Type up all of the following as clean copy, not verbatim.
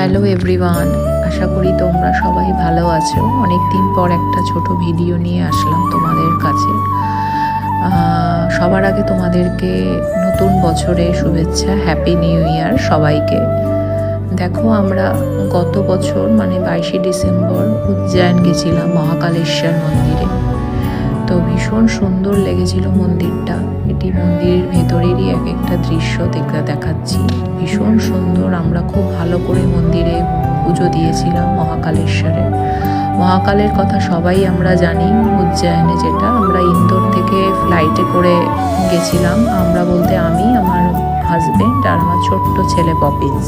Hello everyone, আশা করি তোমরা সবাই ভালো আছো। অনেক দিন পর একটা ছোট ভিডিও নিয়ে আসলাম তোমাদের কাছে। সবার আগে তোমাদেরকে নতুন বছরে শুভেচ্ছা, হ্যাপি নিউ ইয়ার সবাইকে। দেখো, আমরা গত বছর মানে 22শে ডিসেম্বর উজ্জয়ন গেছিলাম মহাকালেশ্বর মন্দিরে। তো ভীষণ সুন্দর লেগেছিল মন্দিরটা। এটি মন্দিরের ভেতরেরই এক একটা দৃশ্য দেখাচ্ছি। ভীষণ সুন্দর। আমরা খুব ভালো করে মন্দিরে পুজো দিয়েছিলাম মহাকালেশ্বরে। মহাকালের কথা সবাই আমরা জানি। উজ্জয়নে যেটা, আমরা ইন্দোর থেকে ফ্লাইটে করে গেছিলাম। আমরা বলতে আমি, আমার হাজবেন্ড আর আমার ছোট্ট ছেলে পপিন্স।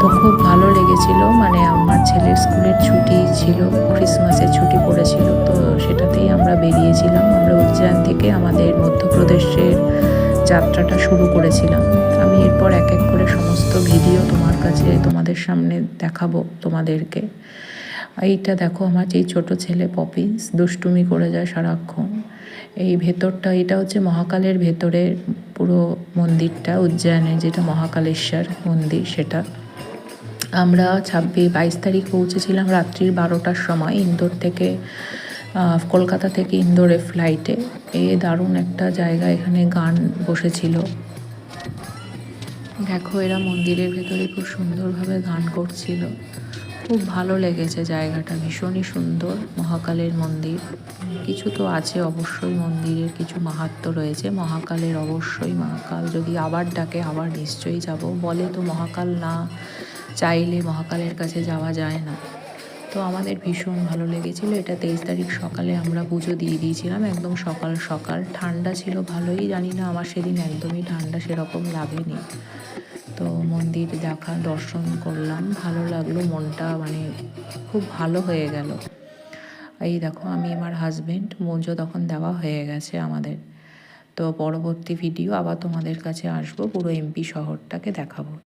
তো খুব ভালো লেগেছিল। মানে আমার ছেলের স্কুলের ছুটি ছিল, ক্রিসমাসের ছুটি পড়েছিল, তো সেটাতেই আমরা বেরিয়েছিলাম। আমরা উজ্জয়ন থেকে আমাদের মধ্যপ্রদেশের যাত্রাটা শুরু করেছিলাম। আমি এরপর এক এক করে সমস্ত ভিডিও তোমাদের সামনে দেখাবো তোমাদেরকে। এইটা দেখো, আমার এই ছোট ছেলে পপিন্স দুষ্টুমি করে যায় সারাক্ষণ। এই ভেতরটা, এটা হচ্ছে মহাকালের ভেতরে পুরো মন্দিরটা, উজ্জয়নের যেটা মহাকালেশ্বর মন্দির সেটা। আমরা 22 তারিখ পৌঁছেছিলাম রাত্রির 12টার সময় ইন্দোর থেকে, কলকাতা থেকে ইন্দোরে ফ্লাইটে। দারুণ একটা জায়গা, এখানে গান বসেছিল। দেখো, এরা মন্দিরের ভেতরে খুব সুন্দরভাবে গান করছিল। খুব ভালো লেগেছে জায়গাটা, ভীষণই সুন্দর। মহাকালের মন্দির কিছু তো আছে অবশ্যই, মন্দিরের কিছু মাহাত্ম্য রয়েছে মহাকালের। অবশ্যই মহাকাল যদি আবার ডাকে আবার নিশ্চয়ই যাব। বলে তো মহাকাল না চাইলে মহাকালের কাছে যাওয়া যায় না। তো আমাদের ভীষণ ভালো লেগেছিল। এটা 23 তারিখ সকালে আমরা পুজো দিয়ে দিয়েছিলাম, একদম সকাল সকাল। ঠান্ডা ছিল ভালোই, জানি না আমার সেদিন একদমই ঠান্ডা সেরকম লাগেনি। তো মন্দির দর্শন করলাম, ভালো লাগলো, মনটা মানে খুব ভালো হয়ে গেল। এই দেখো, আমি আমার হাজবেন্ড, পুজো তখন দেওয়া হয়ে গেছে আমাদের। তো পরবর্তী ভিডিও আবার তোমাদের কাছে আসবো, পুরো এমপি শহরটাকে দেখাবো।